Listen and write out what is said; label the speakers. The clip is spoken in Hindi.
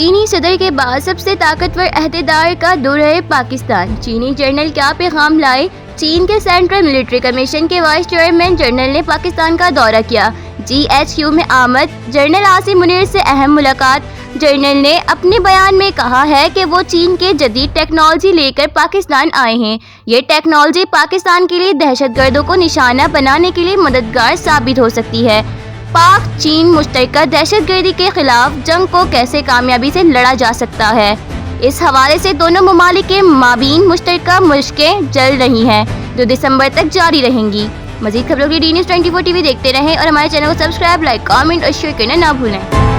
Speaker 1: चीनी सदर के बाद सबसे ताकतवर अहदेदार का दौर है पाकिस्तान। चीनी जर्नल क्या पैगाम लाए। चीन के सेंट्रल मिलिट्री कमीशन के वाइस चेयरमैन जनरल ने पाकिस्तान का दौरा किया। GHQ में आमद। जनरल आसिम मुनीर से अहम मुलाकात। जनरल ने अपने बयान में कहा है कि वो चीन के जदीद टेक्नोलॉजी लेकर पाकिस्तान आए हैं। ये टेक्नोलॉजी पाकिस्तान के लिए दहशतगर्दों को निशाना बनाने के लिए मददगार साबित हो सकती है। पाक चीन मुश्तरका दहशतगर्दी के खिलाफ जंग को कैसे कामयाबी से लड़ा जा सकता है, इस हवाले से दोनों ममालिक के माबीन मुश्तरका मुश्कें चल रही हैं, जो दिसंबर तक जारी रहेंगी। मज़ीद खबरों के लिए DNews 24 TV देखते रहें और हमारे चैनल को सब्सक्राइब, लाइक, कमेंट और शेयर करना ना भूलें।